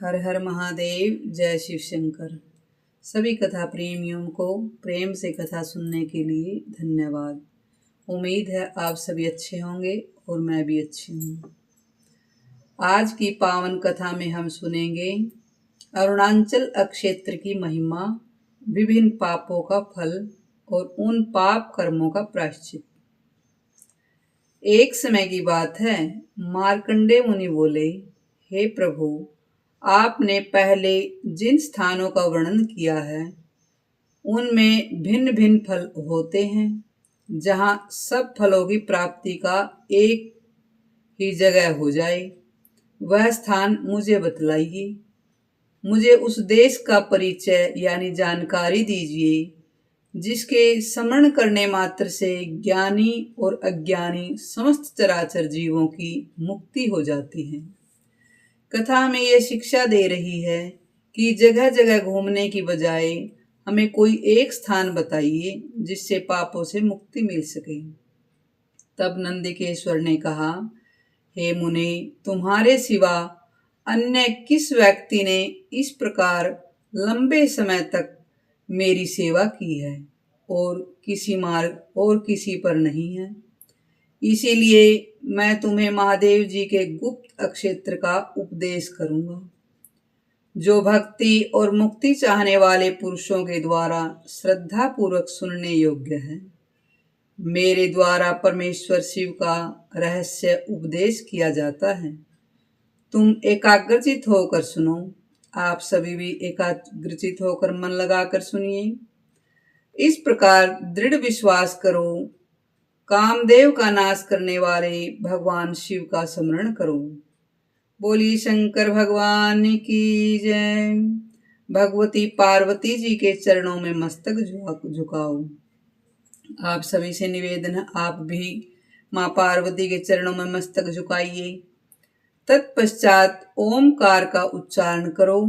हर हर महादेव, जय शिव शंकर। सभी कथा प्रेमियों को प्रेम से कथा सुनने के लिए धन्यवाद। उम्मीद है आप सभी अच्छे होंगे और मैं भी अच्छी हूँ। आज की पावन कथा में हम सुनेंगे अरुणाचल अक्षेत्र की महिमा, विभिन्न पापों का फल और उन पाप कर्मों का प्रायश्चित। एक समय की बात है, मार्कंडेय मुनि बोले, हे प्रभु, आपने पहले जिन स्थानों का वर्णन किया है उनमें भिन्न भिन्न फल होते हैं। जहाँ सब फलों की प्राप्ति का एक ही जगह हो जाए, वह स्थान मुझे बतलाइए। मुझे उस देश का परिचय यानी जानकारी दीजिए जिसके स्मरण करने मात्र से ज्ञानी और अज्ञानी समस्त चराचर जीवों की मुक्ति हो जाती है। कथा में यह शिक्षा दे रही है कि जगह जगह घूमने की बजाय हमें कोई एक स्थान बताइए जिससे पापों से मुक्ति मिल सके। तब नंदिकेश्वर ने कहा, हे मुने, तुम्हारे सिवा अन्य किस व्यक्ति ने इस प्रकार लंबे समय तक मेरी सेवा की है और किसी मार्ग और किसी पर नहीं है। इसीलिए मैं तुम्हें महादेव जी के गुप्त अक्षेत्र का उपदेश करूंगा, जो भक्ति और मुक्ति चाहने वाले पुरुषों के द्वारा श्रद्धा पूर्वक सुनने योग्य है। मेरे द्वारा परमेश्वर शिव का रहस्य उपदेश किया जाता है। तुम एकाग्रचित होकर सुनो। आप सभी भी एकाग्रचित होकर मन लगाकर सुनिए। इस प्रकार दृढ़ विश्वास करो, कामदेव का नाश करने वाले भगवान शिव का स्मरण करो। बोली शंकर भगवान की जय। भगवती पार्वती जी के चरणों में मस्तक झुकाओ। आप सभी से निवेदन है, आप भी माँ पार्वती के चरणों में मस्तक झुकाइए। तत्पश्चात ओमकार का उच्चारण करो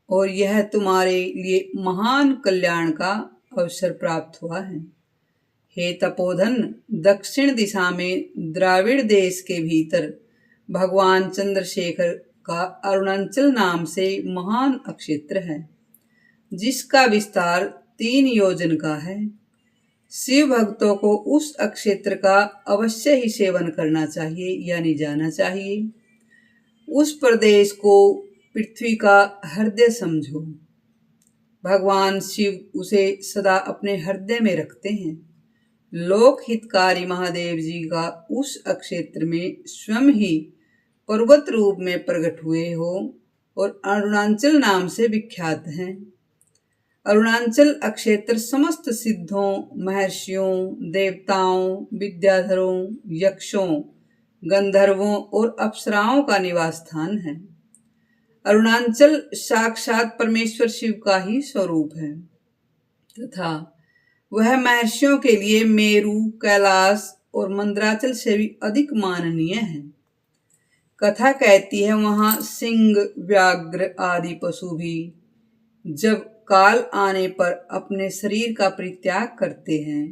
और यह तुम्हारे लिए महान कल्याण का अवसर प्राप्त हुआ है। हे तपोधन, दक्षिण दिशा में द्राविड़ देश के भीतर भगवान चंद्रशेखर का अरुणाचल नाम से महान अक्षेत्र है, जिसका विस्तार 3 योजन का है। शिव भक्तों को उस अक्षेत्र का अवश्य ही सेवन करना चाहिए यानी जाना चाहिए। उस प्रदेश को पृथ्वी का हृदय समझो। भगवान शिव उसे सदा अपने हृदय में रखते हैं। लोक हितकारी महादेव जी का उस अक्षेत्र में स्वयं ही पर्वत रूप में प्रकट हुए हो और अरुणाचल नाम से विख्यात हैं। अरुणाचल अक्षेत्र समस्त सिद्धों, महर्षियों, देवताओं, विद्याधरों, यक्षों, गंधर्वों और अप्सराओं का निवास स्थान है। अरुणाचल साक्षात परमेश्वर शिव का ही स्वरूप है तथा वह महर्षियों के लिए मेरु, कैलाश और मंदराचल से भी अधिक माननीय है। कथा कहती है, वहां सिंह, व्याघ्र आदि पशु भी जब काल आने पर अपने शरीर का परित्याग करते हैं,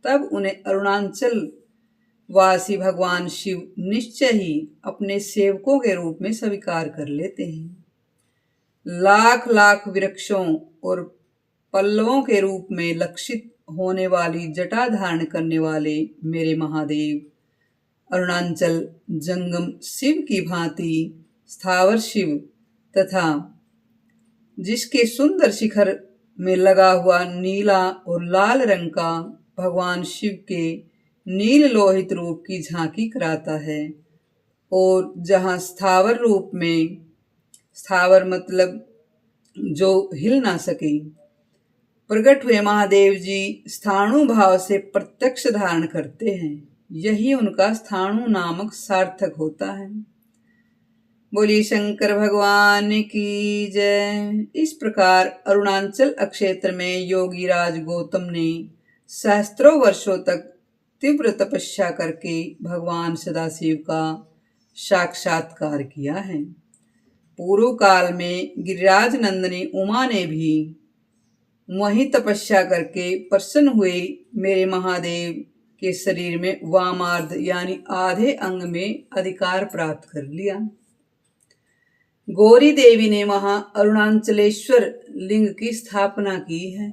तब उन्हें अरुणाचल वासी भगवान शिव निश्चय ही अपने सेवकों के रूप में स्वीकार कर लेते हैं। लाख लाख वृक्षों और पल्लवों के रूप में लक्षित होने वाली जटा धारण करने वाले मेरे महादेव अरुणाचल जंगम शिव की भांति स्थावर शिव तथा जिसके सुंदर शिखर में लगा हुआ नीला और लाल रंग का भगवान शिव के नील लोहित रूप की झांकी कराता है। और जहाँ स्थावर रूप में, स्थावर मतलब जो हिल ना सके, प्रकट हुए महादेव जी स्थाणु भाव से प्रत्यक्ष धारण करते हैं। यही उनका स्थाणु नामक सार्थक होता है। बोली शंकर भगवान की जय। इस प्रकार अरुणाचल अक्षेत्र में योगी राज गौतम ने सहस्त्रों वर्षों तक तीव्र तपस्या करके भगवान सदाशिव का साक्षात्कार किया है। पूर्व काल में गिरिराज नंदिनी उमा ने भी वहीं तपस्या करके प्रसन्न हुए मेरे महादेव के शरीर में वामार्ध यानी आधे अंग में अधिकार प्राप्त कर लिया। गौरी देवी ने वहां अरुणाचलेश्वर लिंग की स्थापना की है,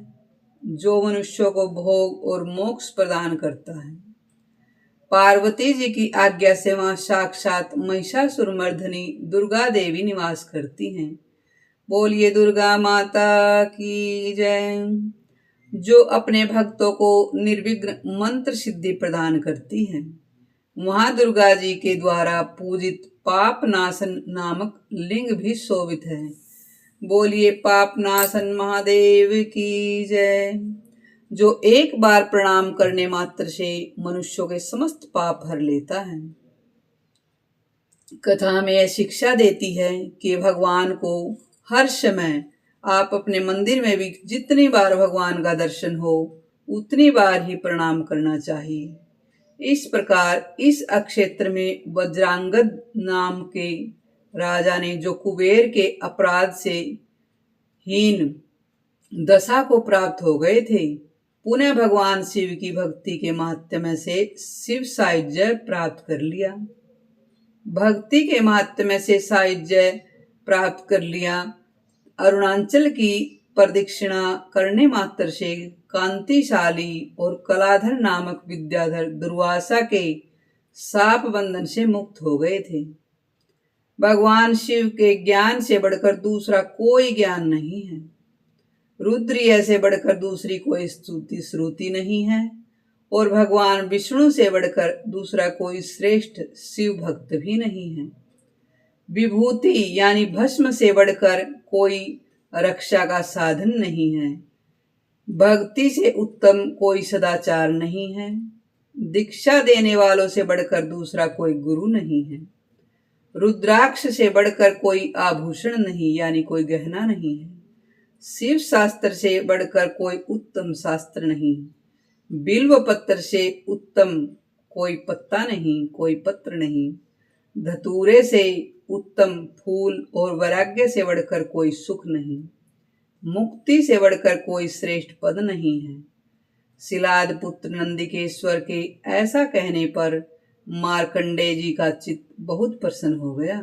जो मनुष्यों को भोग और मोक्ष प्रदान करता है। पार्वती जी की आज्ञा से वहां साक्षात महिषासुर मर्दनी दुर्गा देवी निवास करती हैं। बोलिए दुर्गा माता की जय। जो अपने भक्तों को निर्विघ्न मंत्र सिद्धि प्रदान करती है। वहां दुर्गा जी के द्वारा पूजित पाप नाशन नामक लिंग भी शोभित है। बोलिए पाप नाशन महादेव की जय। जो एक बार प्रणाम करने मात्र से मनुष्यों के समस्त पाप हर लेता है। कथा में यह शिक्षा देती है कि भगवान को हर समय आप अपने मंदिर में भी जितनी बार भगवान का दर्शन हो उतनी बार ही प्रणाम करना चाहिए। इस प्रकार इस अक्षेत्र में वज्रांगद नाम के राजा ने, जो कुबेर के अपराध से हीन दशा को प्राप्त हो गए थे, पुनः भगवान शिव की भक्ति के माध्यम से शिव सायुज्य प्राप्त कर लिया। भक्ति के माध्यम से सायुज्य प्राप्त कर लिया। अरुणाचल की प्रदक्षिणा करने मात्र से कांतिशाली और कलाधर नामक विद्याधर दुर्वासा के शाप बंधन से मुक्त हो गए थे। भगवान शिव के ज्ञान से बढ़कर दूसरा कोई ज्ञान नहीं है। रुद्रिय से बढ़कर दूसरी कोई स्तुति श्रुति नहीं है और भगवान विष्णु से बढ़कर दूसरा कोई श्रेष्ठ शिव भक्त भी नहीं है। विभूति यानी भस्म से बढ़कर कोई रक्षा का साधन नहीं है। भक्ति से उत्तम कोई सदाचार नहीं है। दीक्षा देने वालों से बढ़कर दूसरा कोई गुरु नहीं है। रुद्राक्ष से बढ़कर कोई आभूषण नहीं यानी कोई गहना नहीं है। शिव शास्त्र से बढ़कर कोई उत्तम शास्त्र नहीं। बिल्व पत्र से उत्तम कोई पत्ता नहीं, कोई पत्र नहीं। धतूरे से उत्तम फूल और वैराग्य से बढ़कर कोई सुख नहीं। मुक्ति से बढ़कर कोई श्रेष्ठ पद नहीं है। शिलाद पुत्र नंदिकेश्वर के ऐसा कहने पर मार्कंडेय जी का चित्त बहुत प्रसन्न हो गया।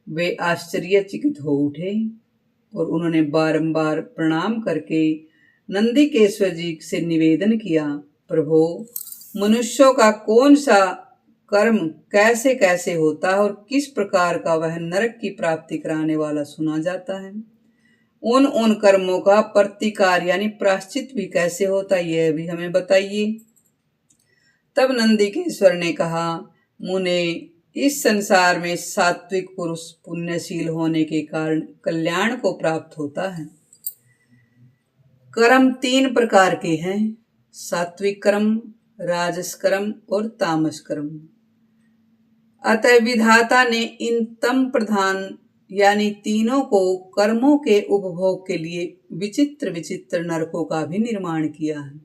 वे आश्चर्यचकित हो उठे और उन्होंने बारंबार प्रणाम करके नंदिकेश्वर जी से निवेदन किया, प्रभो, मनुष्यों का कौन सा कर्म कैसे कैसे होता है और किस प्रकार का वह नरक की प्राप्ति कराने वाला सुना जाता है। उन कर्मों का प्रतिकार यानी प्रायश्चित भी कैसे होता है, यह भी हमें बताइए। तब नंदिकेश्वर ने कहा, मुने, इस संसार में सात्विक पुरुष पुण्यशील होने के कारण कल्याण को प्राप्त होता है। कर्म 3 प्रकार के हैं, सात्विक कर्म, राजस कर्म और तामस कर्म। अतः विधाता ने इन तम प्रधान यानी तीनों को कर्मों के उपभोग के लिए विचित्र विचित्र नरकों का भी निर्माण किया है।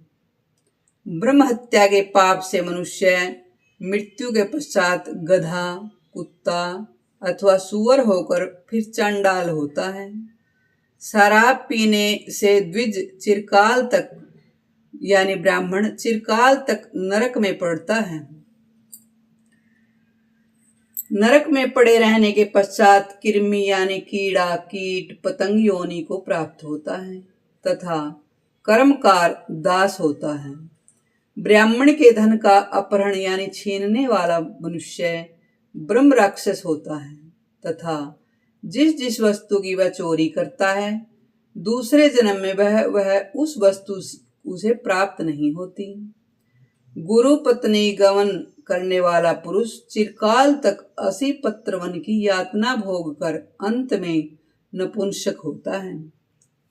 ब्रह्म हत्या के पाप से मनुष्य मृत्यु के पश्चात गधा, कुत्ता अथवा सूअर होकर फिर चंडाल होता है। शराब पीने से द्विज चिरकाल तक यानी ब्राह्मण चिरकाल तक नरक में पड़ता है। नरक में पड़े रहने के पश्चात कृमि यानी कीड़ा, कीट, पतंग योनि को प्राप्त होता है तथा कर्मकार दास होता है। ब्राह्मण के धन का अपहरण यानी छीनने वाला मनुष्य ब्रह्म राक्षस होता है तथा जिस वस्तु की वह चोरी करता है दूसरे जन्म में वह उस वस्तु उसे प्राप्त नहीं होती। गुरु पत्नी गमन करने वाला पुरुष चिरकाल तक 80 पत्रवन की यातना भोग कर अंत में नपुंसक होता है।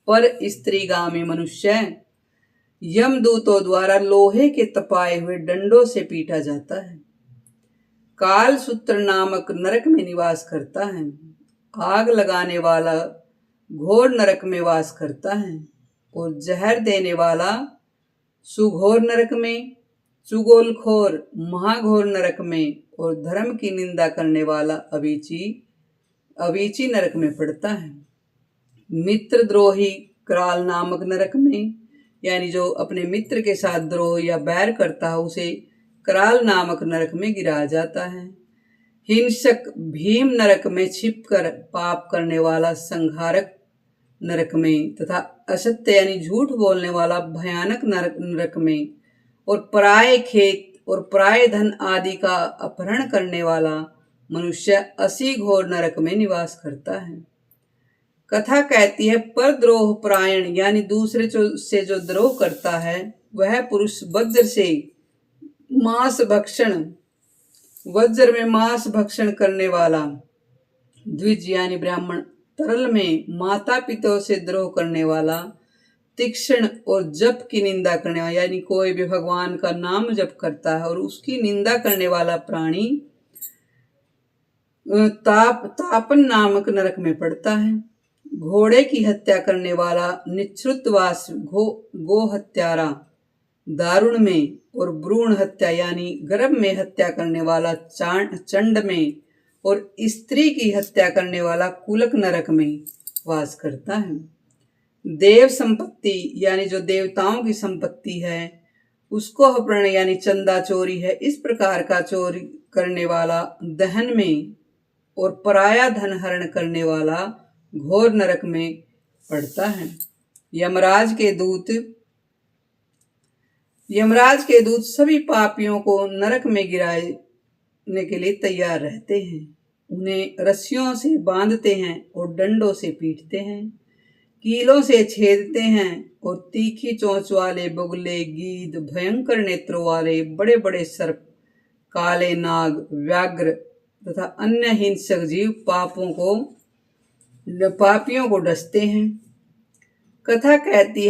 पर स्त्रीगामी मनुष्य यमदूतों द्वारा लोहे के तपाए हुए डंडों से पीटा जाता है। काल सूत्र नामक नरक में निवास करता है। आग लगाने वाला घोर नरक में वास करता है और जहर देने वाला सुघोर नरक में, चुगलखोर महाघोर नरक में और धर्म की निंदा करने वाला अवीची नरक में पड़ता है। मित्रद्रोही कराल नामक नरक में यानी जो अपने मित्र के साथ द्रोह या बैर करता है उसे कराल नामक नरक में गिराया जाता है। हिंसक भीम नरक में छिपकर पाप करने वाला संहारक नरक में, तथा असत्य यानी झूठ बोलने वाला भयानक नरक में, और पराये खेत और पराये धन आदि का अपहरण करने वाला मनुष्य असी घोर नरक में निवास करता है। कथा कहती है परद्रोह परायण यानी दूसरे से जो द्रोह करता है वह पुरुष वज्र में मांस भक्षण करने वाला, द्विज यानी ब्राह्मण, तरल में माता पिता से द्रोह करने वाला, तीक्ष्ण और जप की निंदा करने वाला यानी कोई भी भगवान का नाम जप करता है और उसकी निंदा करने वाला प्राणी तापन नामक नरक में पड़ता है। घोड़े की हत्या करने वाला निश्रुतवास गो हत्यारा दारुण में, और भ्रूण हत्या यानी गर्भ में हत्या करने वाला चंड में, और स्त्री की हत्या करने वाला कुलक नरक में वास करता है। देव संपत्ति यानी जो देवताओं की संपत्ति है उसको अपहरण यानी चंदा चोरी है, इस प्रकार का चोरी करने वाला दहन में, और पराया धन हरण करने वाला घोर नरक में पड़ता है। यमराज के दूत सभी पापियों को नरक में गिराने के लिए तैयार रहते हैं। उन्हें रस्सियों से बांधते हैं और डंडों से पीटते हैं, कीलों से छेदते हैं, और तीखी चोंच वाले बगुले, गीद, भयंकर नेत्रों वाले बड़े बड़े सर्प, काले नाग, व्याघ्र तथा अन्य हिंसक जीव पापियों को डसते हैं। कथा कहती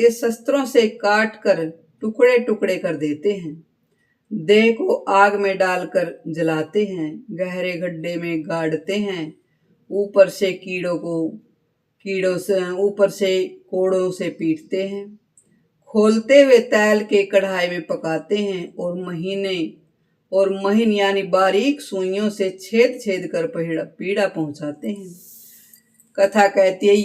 है शस्त्रों से काट कर टुकड़े टुकड़े कर देते हैं, देह को आग में डालकर जलाते हैं, गहरे गड्ढे में गाड़ते हैं, ऊपर से कोड़ों से पीटते हैं, खोलते हुए तैल के कढ़ाई में पकाते हैं, और महीन यानी बारीक सुइयों से छेद छेद कर पीड़ा पहुंचाते हैं। कथा कहती है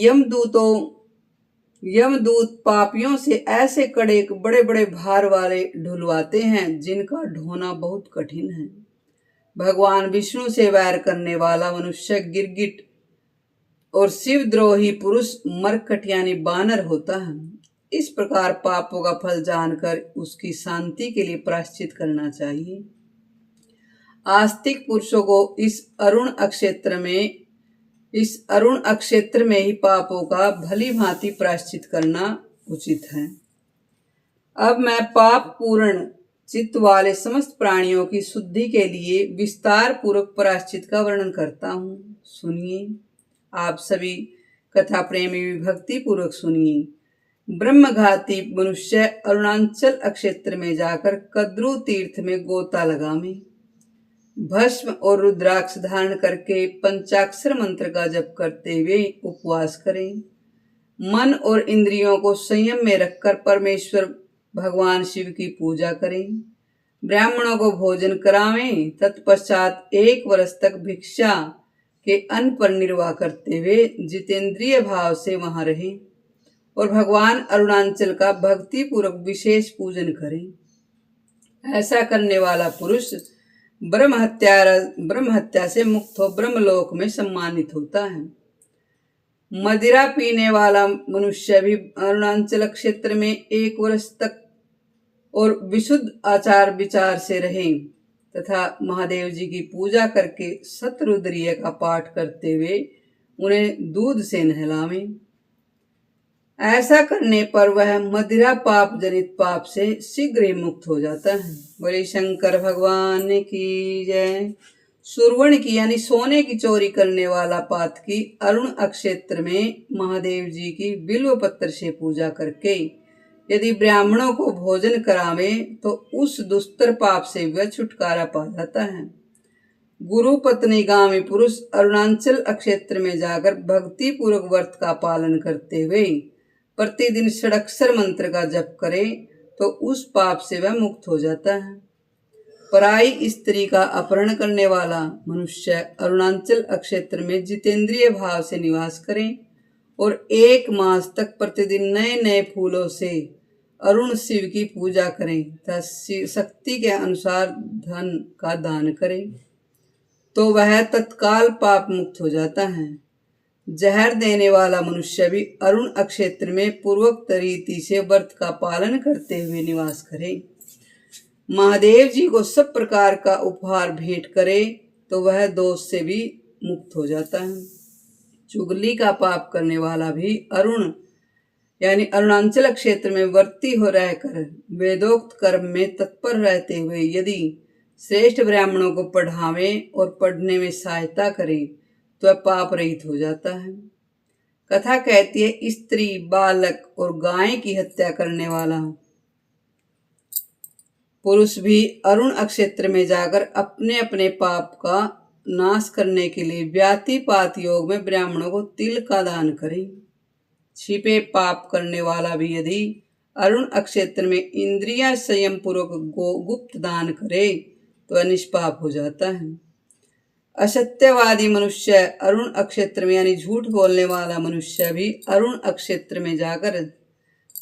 यमदूत पापियों से ऐसे कड़े बड़े बड़े भार वाले ढुलवाते हैं जिनका ढोना बहुत कठिन है। भगवान विष्णु से वैर करने वाला मनुष्य गिरगिट और शिवद्रोही पुरुष मरकट यानी बानर होता है। इस प्रकार पापों का फल जानकर उसकी शांति के लिए प्रायश्चित करना चाहिए। आस्तिक पुरुषों को इस अरुण अक्षेत्र में ही पापों का भली भांति प्रायश्चित करना उचित है। अब मैं पाप पूर्ण चित्त वाले समस्त प्राणियों की शुद्धि के लिए विस्तार पूर्वक प्रायश्चित का वर्णन करता हूँ। सुनिए, आप सभी कथा प्रेमी भक्ति पूर्वक सुनिए। ब्रह्मघाती मनुष्य अरुणाचल अक्षेत्र में जाकर कद्रू तीर्थ में गोता लगावे, भस्म और रुद्राक्ष धारण करके पंचाक्षर मंत्र का जप करते हुए उपवास करें, मन और इंद्रियों को संयम में रखकर परमेश्वर भगवान शिव की पूजा करें, ब्राह्मणों को भोजन करावें, तत्पश्चात 1 वर्ष तक भिक्षा के अन्न पर निर्वाह करते हुए जितेंद्रिय भाव से वहां रहें और भगवान अरुणाचल का भक्ति पूर्वक विशेष पूजन करें। ऐसा करने वाला पुरुष ब्रह्म हत्या से मुक्त हो ब्रह्मलोक में सम्मानित होता है। मदिरा पीने वाला मनुष्य भी अरुणाचल क्षेत्र में 1 वर्ष तक और विशुद्ध आचार विचार से रहे तथा महादेव जी की पूजा करके शतरुद्रीय का पाठ करते हुए उन्हें दूध से नहलावें। ऐसा करने पर वह मदिरा पाप जनित पाप से शीघ्र ही मुक्त हो जाता है। बोले शंकर भगवान की जय। सुरवण की यानी सोने की चोरी करने वाला पातकी अरुण अक्षेत्र में महादेव जी की बिल्व पत्र से पूजा करके यदि ब्राह्मणों को भोजन करावे तो उस दुस्तर पाप से वह छुटकारा पा जाता है। गुरु पत्नी गामी पुरुष अरुणाचल अक्षेत्र में जाकर भक्ति पूर्वक व्रत का पालन करते हुए प्रतिदिन षडक्षर मंत्र का जप करे तो उस पाप से वह मुक्त हो जाता है। पराई स्त्री का अपहरण करने वाला मनुष्य अरुणाचल अक्षेत्र में जितेंद्रिय भाव से निवास करें और 1 मास तक प्रतिदिन नए नए फूलों से अरुण शिव की पूजा करें तथा शक्ति के अनुसार धन का दान करें तो वह तत्काल पाप मुक्त हो जाता है। जहर देने वाला मनुष्य भी अरुण अक्षेत्र में पूर्वोक्त रीति से व्रत का पालन करते हुए निवास करे। महादेव जी को सब प्रकार का उपहार भेंट करे तो वह दोष से भी मुक्त हो जाता है। चुगली का पाप करने वाला भी अरुण यानी अरुणाचल क्षेत्र में वर्ती हो रहकर वेदोक्त कर्म में तत्पर रहते हुए यदि श्रेष्ठ ब्राह्मणों को पढ़ावे और पढ़ने में सहायता करे तो वह पाप रहित हो जाता है। कथा कहती है, स्त्री, बालक और गाय की हत्या करने वाला पुरुष भी अरुण अक्षेत्र में जाकर अपने अपने पाप का नाश करने के लिए व्यातिपात योग में ब्राह्मणों को तिल का दान करे। छिपे पाप करने वाला भी यदि अरुण अक्षेत्र में इंद्रिया संयम पूर्वक गुप्त दान करे तो वह निष्पाप हो जाता है। असत्यवादी मनुष्य अरुण अक्षेत्र में यानी झूठ बोलने वाला मनुष्य भी अरुण अक्षेत्र में जाकर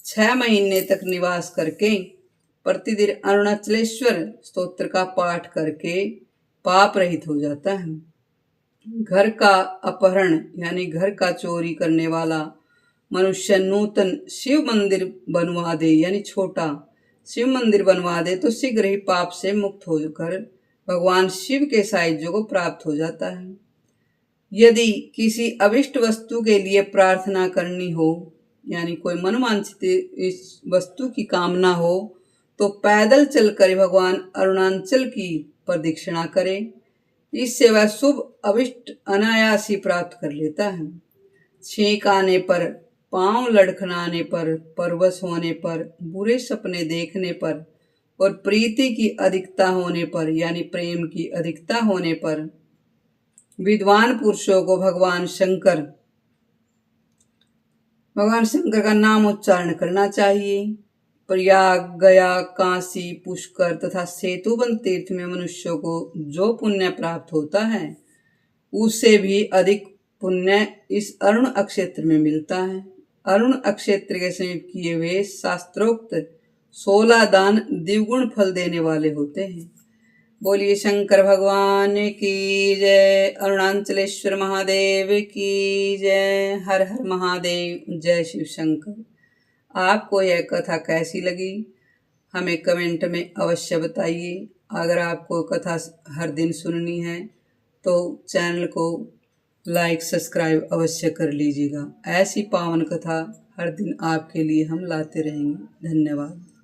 6 महीने तक निवास करके प्रतिदिन अरुणाचलेश्वर स्तोत्र का पाठ करके पाप रहित हो जाता है। घर का अपहरण यानी घर का चोरी करने वाला मनुष्य नूतन शिव मंदिर बनवा दे यानी छोटा शिव मंदिर बनवा दे तो शीघ्र ही पाप से मुक्त होकर भगवान शिव के साहित्य को प्राप्त हो जाता है। यदि किसी अभिष्ट वस्तु के लिए प्रार्थना करनी हो यानी कोई मनवांछित इस वस्तु की कामना हो तो पैदल चलकर भगवान अरुणाचल की प्रदक्षिणा करे। इससे वह शुभ अभिष्ट अनायास ही प्राप्त कर लेता है। छींक आने पर, पांव लड़खड़ाने पर, परवश होने पर, बुरे सपने देखने पर और प्रीति की अधिकता होने पर यानी प्रेम की अधिकता होने पर विद्वान पुरुषों को भगवान शंकर का नाम उच्चारण करना चाहिए। प्रयाग, गया, काशी, पुष्कर तथा सेतुबंध तीर्थ में मनुष्यों को जो पुण्य प्राप्त होता है उससे भी अधिक पुण्य इस अरुण अक्षेत्र में मिलता है। अरुण अक्षेत्र के समीप किए हुए शास्त्रोक्त 16 दान द्विगुण फल देने वाले होते हैं। बोलिए शंकर भगवान की जय, अरुणाचलेश्वर महादेव की जय। हर हर महादेव, जय शिव शंकर। आपको यह कथा कैसी लगी हमें कमेंट में अवश्य बताइए। अगर आपको कथा हर दिन सुननी है तो चैनल को लाइक सब्सक्राइब अवश्य कर लीजिएगा। ऐसी पावन कथा हर दिन आपके लिए हम लाते रहेंगे। धन्यवाद।